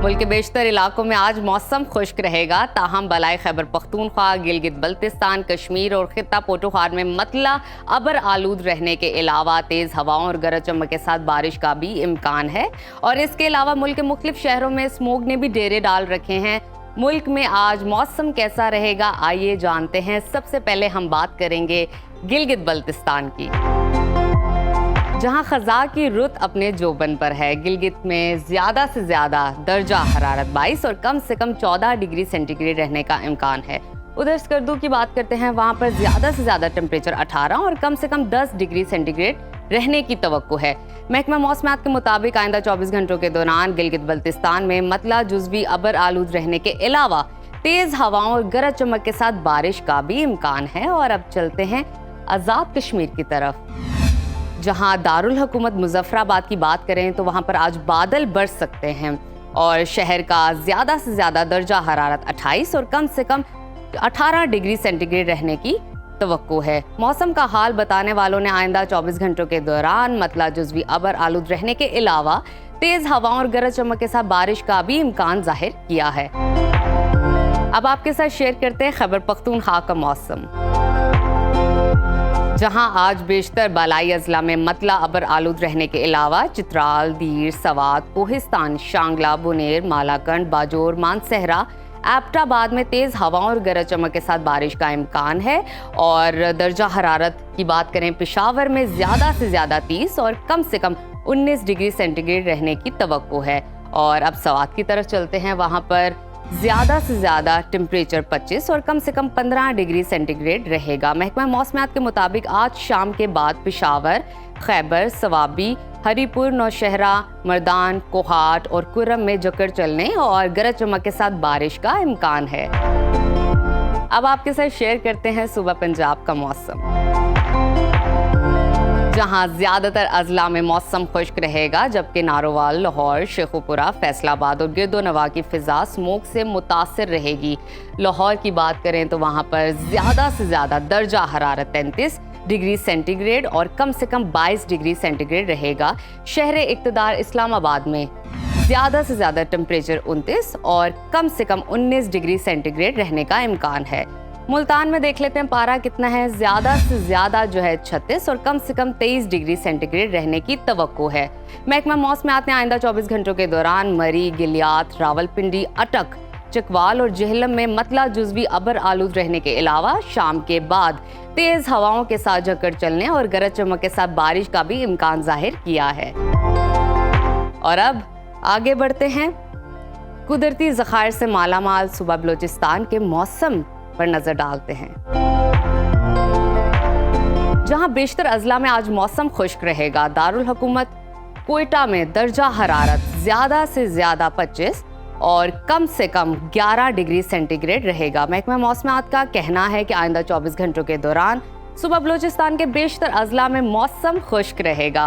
मुल्क के बेशतर इलाकों में आज मौसम खुश्क रहेगा, ताहम बलाए खैबर पख्तूनख्वा, गिलगित बल्तिस्तान, कश्मीर और खित्ता पोटोहार में मतला अबर आलूद रहने के अलावा तेज़ हवाओं और गरज चमक के साथ बारिश का भी इम्कान है। और इसके अलावा मुल्क के मुख्तलिफ शहरों में स्मोग ने भी डेरे डाल रखे हैं। मुल्क में आज मौसम कैसा रहेगा, आइए जानते हैं। सबसे पहले हम बात करेंगे गिलगित बल्तिस्तान की, जहां खज़ा की रुत अपने जोबन पर है। गिलगित में ज़्यादा से ज़्यादा दर्जा हरारत 22 और कम से कम 14 डिग्री सेंटीग्रेड रहने का इम्कान है। उधर स्कर्दू की बात करते हैं, वहाँ पर ज़्यादा से ज़्यादा टेम्परेचर 18 और कम से कम 10 डिग्री सेंटीग्रेड रहने की तवक्को है। महकमा मौसमियात के मुताबिक आइंदा 24 घंटों के दौरान गिलगित बल्तिस्तान में मतला जुज़वी अबर आलूद रहने के अलावा तेज़ हवाओं और गरज चमक के साथ बारिश का भी इम्कान है। और अब चलते हैं आज़ाद कश्मीर की तरफ, जहां दारुल हुकूमत मुजफ्फराबाद की बात करें तो वहां पर आज बादल बरस सकते हैं और शहर का ज़्यादा से ज़्यादा दर्जा हरारत 28 और कम से कम 18 डिग्री सेंटीग्रेड रहने की तवक्को है। मौसम का हाल बताने वालों ने आइंदा 24 घंटों के दौरान मतला जुज़वी अबर आलूद रहने के अलावा तेज़ हवाओं और गरज चमक के साथ बारिश का भी इम्कान जाहिर किया है। अब आपके साथ शेयर करते हैं खैबर पख्तूनख्वा का मौसम, जहां आज बेशतर बालाई अजला में मतला अबर आलूद रहने के अलावा चित्राल, दीर, सवात, कोहिस्तान, शांगला, बुनेर, मालाकंड, बाजोर, मानसहरा, एबटाबाद में तेज़ हवाओं और गरज चमक के साथ बारिश का इम्कान है। और दर्जा हरारत की बात करें, पेशावर में ज़्यादा से ज़्यादा 30 और कम से कम 19 डिग्री सेंटीग्रेड रहने की तवक्को है। और अब सवात की तरफ चलते हैं, वहाँ पर ज़्यादा से ज़्यादा टेम्परेचर 25 और कम से कम 15 डिग्री सेंटीग्रेड रहेगा। महकमा मौसमियात के मुताबिक आज शाम के बाद पेशावर, खैबर, सवाबी, हरीपुर, नौशहरा, मर्दान, कोहाट और कुर्रम में जकड़ चलने और गरज चमक के साथ बारिश का इम्कान है। अब आपके साथ शेयर करते हैं सुबह पंजाब का मौसम, जहां ज़्यादातर अजला में मौसम खुश्क रहेगा, जबकि नारोवाल, लाहौर, शेखुपुरा, फैसलाबाद और गिरदोनवा की फ़िज़ा स्मोक से मुतासिर रहेगी। लाहौर की बात करें तो वहाँ पर ज़्यादा से ज़्यादा दर्जा हरारत 33 डिग्री सेंटीग्रेड और कम से कम 22 डिग्री सेंटीग्रेड रहेगा। शहर इक़्तिदार इस्लामाबाद में ज़्यादा से ज़्यादा टेम्परेचर 29 और कम से कम 19 डिग्री सेंटीग्रेड रहने का इम्कान है। मुल्तान में देख लेते हैं पारा कितना है, ज़्यादा से ज़्यादा जो है 36 और कम से कम 23 डिग्री सेंटीग्रेड रहने की तवक्को है। महकमा मौसमियात ने आइंदा 24 घंटों के दौरान मरी, गिलियात, रावलपिंडी, अटक, चकवाल और जहलम में मतला जुज़वी अबर आलूद रहने के अलावा शाम के बाद तेज़ हवाओं के साथ झक्कड़ चलने और गरज चमक के साथ बारिश का भी इम्कान जाहिर किया है। और अब आगे बढ़ते हैं, कुदरती ज़खायर से मालामाल सूबा बलोचिस्तान के मौसम पर नजर डालते हैं, जहां बेशतर अजला में आज मौसम खुश्क रहेगा। दारुल हुकूमत कोयटा में दर्जा हरारत ज़्यादा से ज़्यादा 25 और कम से कम 11 डिग्री सेंटीग्रेड रहेगा। महकमा मौसमियात का कहना है कि आइंदा 24 घंटों के दौरान सूबा बलोचिस्तान के बेशतर अजला में मौसम खुश्क रहेगा।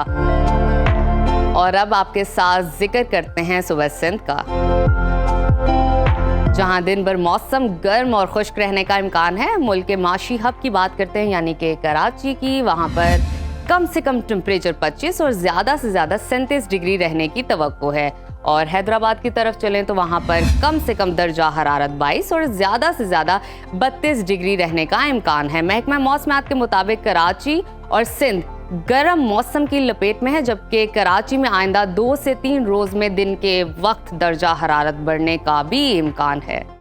और अब आपके साथ जिक्र करते हैं सुबह सिंध का, जहां दिन भर मौसम गर्म और खुश्क रहने का इम्कान है। मुल्क के माशी हब की बात करते हैं, यानी कि कराची की, वहां पर कम से कम टेम्परेचर 25 और ज़्यादा से ज़्यादा 37 डिग्री रहने की तवक्को है। और हैदराबाद की तरफ चलें तो वहाँ पर कम से कम दर्जा हरारत 22 और ज़्यादा से ज़्यादा 32 डिग्री रहने का इम्कान है। महकमा मौसमियात के मुताबिक कराची और सिंध गर्म मौसम की लपेट में है, जबकि कराची में आइंदा 2 से 3 रोज़ में दिन के वक्त दर्जा हरारत बढ़ने का भी इम्कान है।